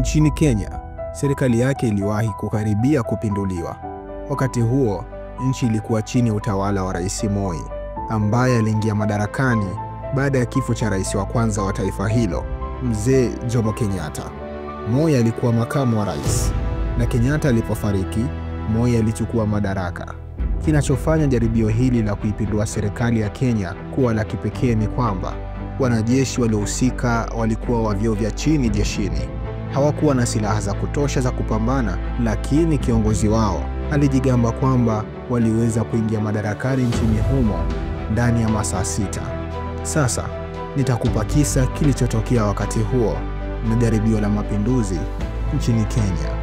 Nchini Kenya, serikali yake iliwahi kukaribia kupinduliwa. Wakati huo, nchi ilikuwa chini ya utawala wa Rais Moi, ambaye aliingia madarakani baada ya kifo cha rais wa kwanza wa taifa hilo, Mzee Jomo Kenyatta. Moi alikuwa makamu wa rais, na Kenyatta alipofariki, Moi alichukua madaraka. Kinachofanya jaribio hili la kuipindua serikali ya Kenya kuwa la kipekee ni kwamba wanajeshi waliohusika walikuwa wa vyeo vya chini jeshini. Hawakuwa na silaha za kutosha za kupambana, lakini kiongozi wao alijigamba kwamba waliweza kuingia madarakani nchini humo ndani ya masaa 6. Sasa nitakupa kisa kilichotokea wakati huo na jaribio la mapinduzi nchini Kenya.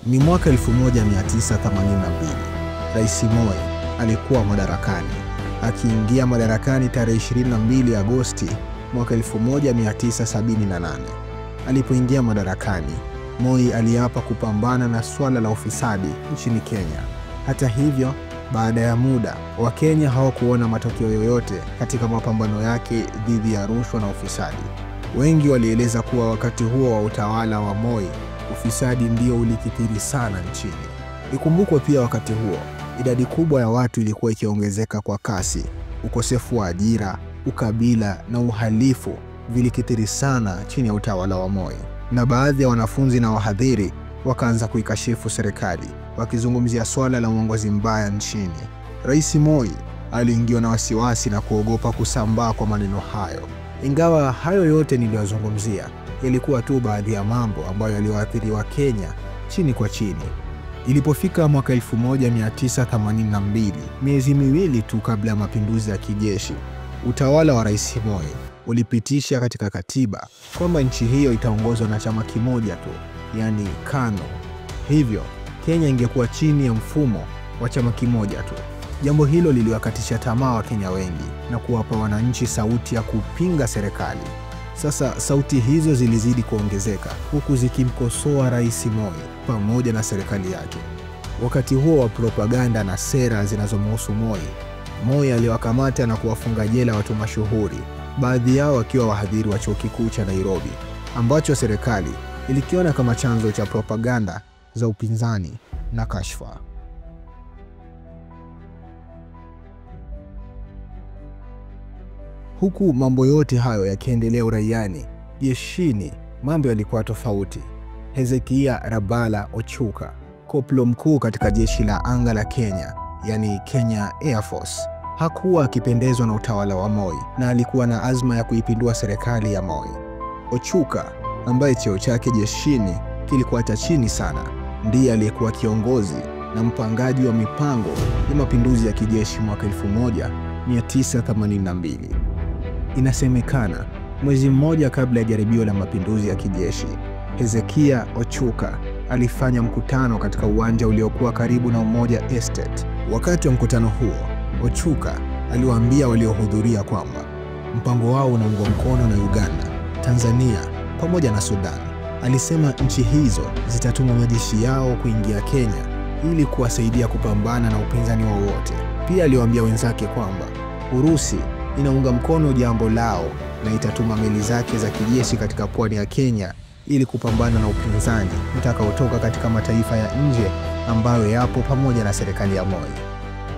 Ni mwaka 1982. Rais Moi alikuwa madarakani. Akiingia madarakani tarehe 22 Agosti mwaka 1978. Alipoingia madarakani, Moi aliapa kupambana na swala la ufisadi nchini Kenya. Hata hivyo, baada ya muda, Wakenya hawakuona matokeo yoyote katika mapambano yake dhidi ya rushwa na ufisadi. Wengi walieleza kuwa wakati huo wa utawala wa Moi, ufisadi ndio ulikithiri sana nchini. Ikumbukwe pia wakati huo, idadi kubwa ya watu ilikuwa ikiongezeka kwa kasi. Ukosefu wa ajira, ukabila na uhalifu vilikithiri sana chini ya utawala wa Moi. Na baadhi ya wanafunzi na wahadhiri wakaanza kuikashifu serikali, wakizungumzia swala la uongozi mbaya nchini. Rais Moi aliingiwa na wasiwasi na kuogopa kusambaa kwa maneno hayo. Ingawa hayo yote niliyozungumzia yalikuwa tu baadhi ya mambo ambayo yaliwaathiri wa Kenya chini kwa chini. Ilipofika mwaka 1982, miezi miwili tu kabla ya mapinduzi ya kijeshi, utawala wa Rais Moi ulipitisha katika katiba kwamba nchi hiyo itaongozwa na chama kimoja tu, yani KANU. Hivyo, Kenya ingekuwa chini ya mfumo wa chama kimoja tu. Jambo hilo liliwakatisha tamaa wa Kenya wengi na kuwapa wananchi sauti ya kupinga serikali. Sasa sauti hizo zilizidi kuongezeka huku zikimkosoa Rais Moi pamoja na serikali yake. Wakati huo wa propaganda na sera zinazomhusu Moi, Moi aliwakamata na kuwafunga jela watu mashuhuri, baadhi yao wakiwa wahadhiri wa chuo kikuu cha Nairobi, ambacho serikali ilikiona kama chanzo cha propaganda za upinzani na kashfa. Huku mambo yote hayo yakiendelea uraiani, jeshini mambo yalikuwa tofauti. Hezekia Rabala Ochuka, koplo mkuu katika jeshi la anga la Kenya, yani Kenya Air Force, hakuwa akipendezwa na utawala wa Moi na alikuwa na azma ya kuipindua serikali ya Moi. Ochuka, ambaye cheo chake jeshini kilikuwa cha chini sana, ndiye aliyekuwa kiongozi na mpangaji wa mipango ya mapinduzi ya kijeshi mwaka 1982. Inasemekana mwezi mmoja kabla ya jaribio la mapinduzi ya kijeshi, Hezekia Ochuka alifanya mkutano katika uwanja uliokuwa karibu na Umoja Estate. Wakati wa mkutano huo, Ochuka aliwaambia waliohudhuria kwamba mpango wao unaungwa mkono na Uganda, Tanzania pamoja na Sudan. Alisema nchi hizo zitatuma majeshi yao kuingia Kenya ili kuwasaidia kupambana na upinzani wowote. Pia aliwaambia wenzake kwamba Urusi inaunga mkono jambo lao na itatuma meli zake za kijeshi katika pwani ya Kenya ili kupambana na upinzani utakaotoka katika mataifa ya nje ambayo yapo pamoja na serikali ya Moi.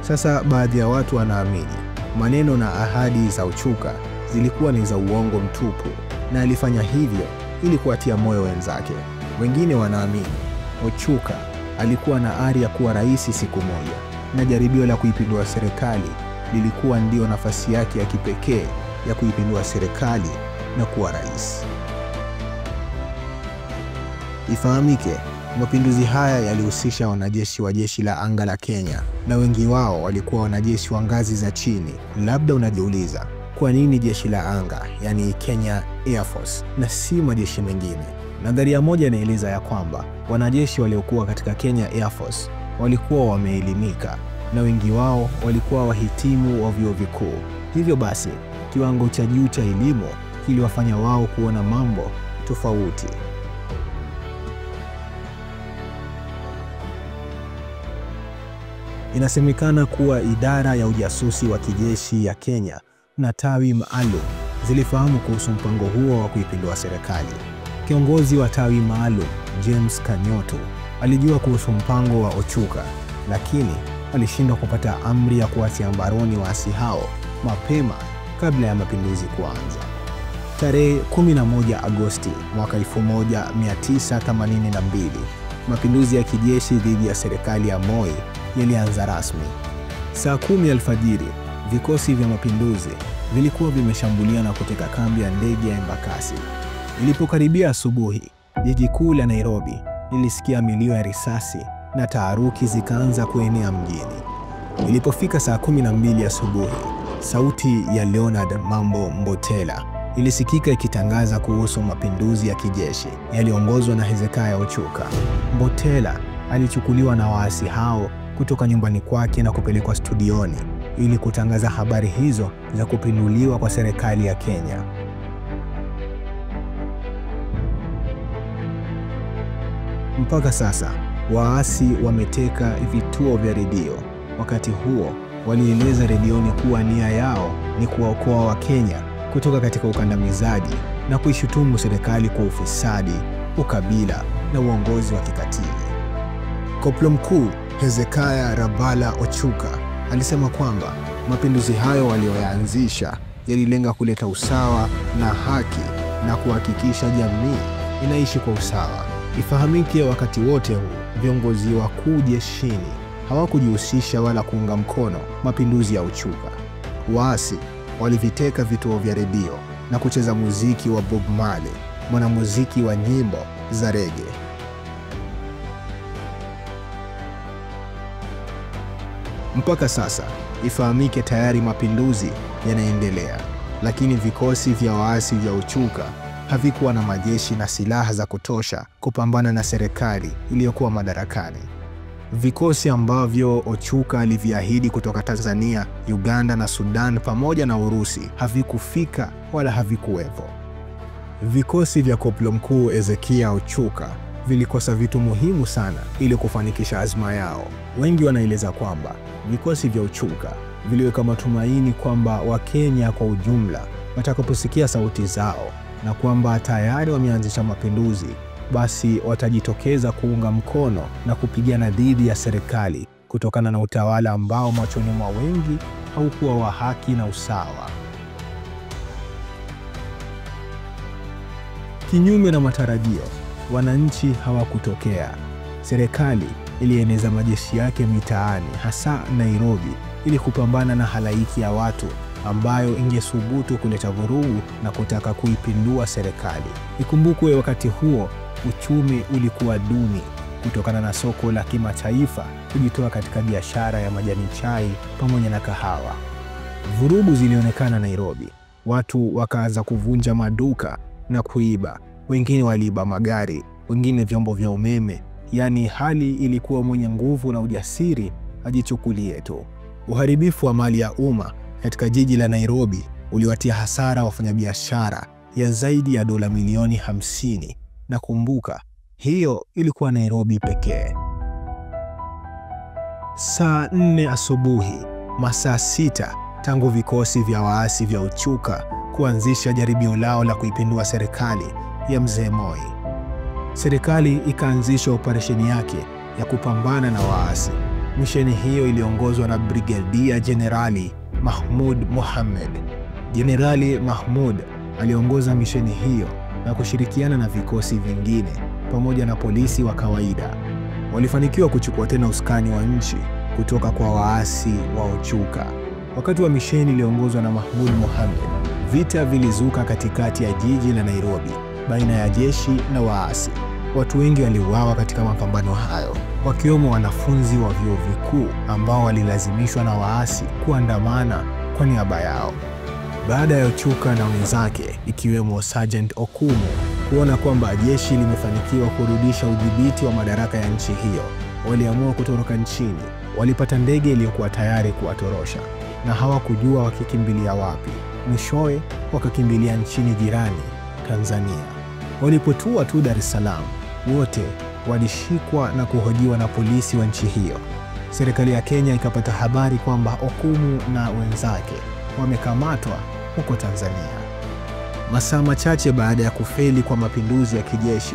Sasa baadhi ya watu wanaamini maneno na ahadi za Ochuka zilikuwa ni za uongo mtupu na alifanya hivyo ili kuwatia moyo wenzake. Wengine wanaamini Ochuka alikuwa na ari ya kuwa rais siku moja na jaribio la kuipindua serikali lilikuwa ndio nafasi yake ya kipekee ya kuipindua serikali na kuwa rais. Ifahamike, mapinduzi haya yalihusisha wanajeshi wa jeshi la anga la Kenya na wengi wao walikuwa wanajeshi wa ngazi za chini. Labda unajiuliza, kwa nini jeshi la anga, yani Kenya Air Force, na si majeshi mengine? Nadharia moja inaeleza ya kwamba wanajeshi waliokuwa katika Kenya Air Force walikuwa wameelimika na wengi wao walikuwa wahitimu wa vyuo vikuu. Hivyo basi, kiwango cha juu cha elimu kiliwafanya wao kuona mambo tofauti. Inasemekana kuwa idara ya ujasusi wa kijeshi ya Kenya na tawi maalum zilifahamu kuhusu mpango huo wa kuipindua serikali. Kiongozi wa tawi maalum, James Kanyoto, alijua kuhusu mpango wa Ochuka, lakini alishindwa kupata amri ya kuwatia mbaroni waasi hao mapema kabla ya mapinduzi kuanza. Tarehe 11 Agosti mwaka 1982, mapinduzi ya kijeshi dhidi ya serikali ya Moi yalianza rasmi. Saa 10 alfajiri, vikosi vya mapinduzi vilikuwa vimeshambulia na kuteka kambi ya ndege ya Embakasi. Ilipokaribia asubuhi, jiji kuu la Nairobi lilisikia milio ya risasi na taharuki zikaanza kuenea mjini. Ilipofika saa 12 asubuhi, sauti ya Leonard Mambo Mbotela ilisikika ikitangaza kuhusu mapinduzi ya kijeshi yaliyoongozwa na Hezekiah Ochuka. Mbotela alichukuliwa na waasi hao kutoka nyumbani kwake na kupelekwa studioni ili kutangaza habari hizo za kupinduliwa kwa serikali ya Kenya. Mpaka sasa, waasi wameteka vituo vya redio. Wakati huo, walieleza redioni kuwa nia yao ni kuwaokoa Wakenya kutoka katika ukandamizaji na kuishutumu serikali kwa ufisadi, ukabila na uongozi wa kikatili. Koplo Mkuu Hezekiah Rabala Ochuka alisema kwamba mapinduzi hayo walioyaanzisha yalilenga kuleta usawa na haki na kuhakikisha jamii inaishi kwa usawa. Ifahamike, wakati wote huu viongozi wakuu jeshini hawakujihusisha wala kuunga mkono mapinduzi ya Ochuka. Waasi waliviteka vituo vya redio na kucheza muziki wa Bob Marley, mwanamuziki wa nyimbo za rege. Mpaka sasa, ifahamike, tayari mapinduzi yanaendelea, lakini vikosi vya waasi vya Ochuka havikuwa na majeshi na silaha za kutosha kupambana na serikali iliyokuwa madarakani. Vikosi ambavyo Ochuka aliviahidi kutoka Tanzania, Uganda na Sudan pamoja na Urusi havikufika wala havikuwepo. Vikosi vya Koplo Mkuu Hezekiah Ochuka vilikosa vitu muhimu sana ili kufanikisha azma yao. Wengi wanaeleza kwamba vikosi vya Ochuka viliweka matumaini kwamba Wakenya kwa ujumla watakaposikia sauti zao na kwamba tayari wameanzisha mapinduzi, basi watajitokeza kuunga mkono na kupigana dhidi ya serikali kutokana na utawala ambao machoni mwa wengi haukuwa wa haki na usawa. Kinyume na matarajio, wananchi hawakutokea. Serikali ilieneza majeshi yake mitaani, hasa Nairobi, ili kupambana na halaiki ya watu ambayo ingesubutu kuleta vurugu na kutaka kuipindua serikali. Ikumbukwe, wakati huo uchumi ulikuwa duni kutokana na soko la kimataifa kujitoa katika biashara ya majani chai pamoja na kahawa. Vurugu zilionekana Nairobi. Watu wakaanza kuvunja maduka na kuiba. Wengine waliiba magari, wengine vyombo vya umeme. Yaani hali ilikuwa mwenye nguvu na ujasiri ajichukulie tu. Uharibifu wa mali ya umma katika jiji la Nairobi uliwatia hasara wafanyabiashara ya zaidi ya dola milioni 50. Na kumbuka, hiyo ilikuwa Nairobi pekee. Saa 4 asubuhi, masaa 6 tangu vikosi vya waasi vya Ochuka kuanzisha jaribio lao la kuipindua serikali ya Mzee Moi. Serikali ikaanzisha operesheni yake ya kupambana na waasi. Misheni hiyo iliongozwa na Brigedia Jenerali Mahmoud Mohamed. Jenerali Mahmoud aliongoza misheni hiyo na kushirikiana na vikosi vingine pamoja na polisi wa kawaida. Walifanikiwa kuchukua tena usukani wa nchi kutoka kwa waasi wa Ochuka. Wakati wa misheni iliongozwa na Mahmoud Mohamed, vita vilizuka katikati ya jiji la Nairobi baina ya jeshi na waasi. Watu wengi waliuawa katika mapambano hayo, wakiwemo wanafunzi wa vyuo vikuu ambao walilazimishwa na waasi kuandamana kwa niaba yao. Baada ya Ochuka na wenzake ikiwemo Sergeant Okumu kuona kwamba jeshi limefanikiwa kurudisha udhibiti wa madaraka ya nchi hiyo, waliamua kutoroka nchini. Walipata ndege iliyokuwa tayari kuwatorosha na hawakujua wakikimbilia wapi. Mwishowe wakakimbilia nchini jirani, Tanzania. Walipotua tu Dar es Salaam, wote walishikwa na kuhojiwa na polisi wa nchi hiyo. serikali ya Kenya ikapata habari kwamba Okumu na wenzake wamekamatwa huko Tanzania. Masaa machache baada ya kufeli kwa mapinduzi ya kijeshi,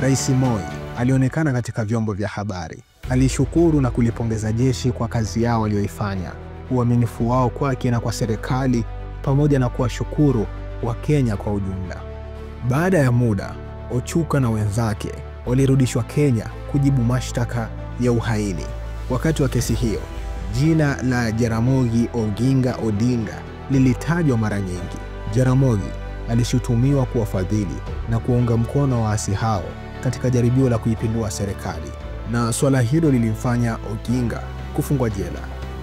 Rais Moi alionekana katika vyombo vya habari. Alishukuru na kulipongeza jeshi kwa kazi yao walioifanya, uaminifu wao kwake na kwa serikali, pamoja na kuwashukuru Wakenya kwa ujumla. Baada ya muda, Ochuka na wenzake walirudishwa Kenya kujibu mashtaka ya uhaini. Wakati wa kesi hiyo, jina la Jaramogi Oginga Odinga lilitajwa mara nyingi. Jaramogi alishutumiwa kuwafadhili na kuunga mkono waasi hao katika jaribio la kuipindua serikali, na swala hilo lilimfanya Oginga kufungwa jela.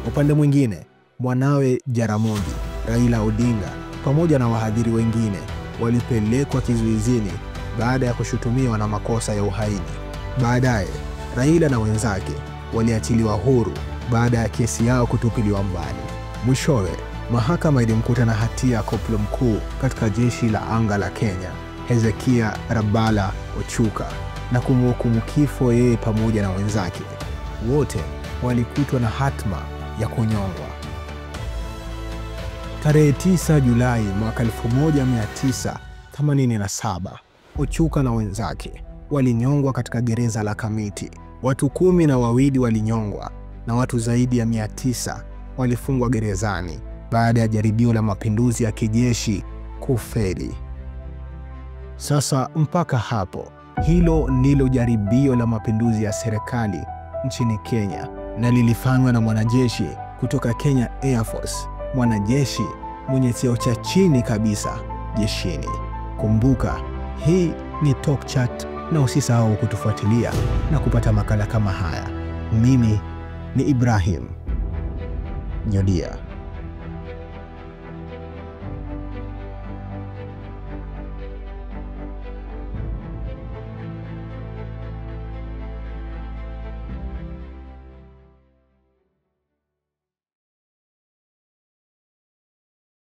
Upande mwingine, mwanawe Jaramogi, Raila Odinga, pamoja na wahadhiri wengine walipelekwa kizuizini baada ya kushutumiwa na makosa ya uhaini. Baadaye, Raila na wenzake waliachiliwa huru baada ya kesi yao kutupiliwa mbali. Mwishowe, mahakama ilimkuta na hatia koplo mkuu katika jeshi la anga la Kenya, Hezekia Rabala Ochuka, na kumhukumu kifo yeye pamoja na wenzake. Wote walikutwa na hatma ya kunyongwa. Tarehe 9 Julai mwaka 1987, Ochuka na wenzake walinyongwa katika gereza la Kamiti. Watu 12 walinyongwa na watu zaidi ya 900 walifungwa gerezani baada ya jaribio la mapinduzi ya kijeshi kufeli. Sasa mpaka hapo, hilo ndilo jaribio la mapinduzi ya serikali nchini Kenya, na lilifanywa na mwanajeshi kutoka Kenya Air Force, mwanajeshi mwenye cheo cha chini kabisa jeshini. Kumbuka, hii ni Talk Chat, na usisahau kutufuatilia na kupata makala kama haya. Mimi ni Ibrahim Nyodia.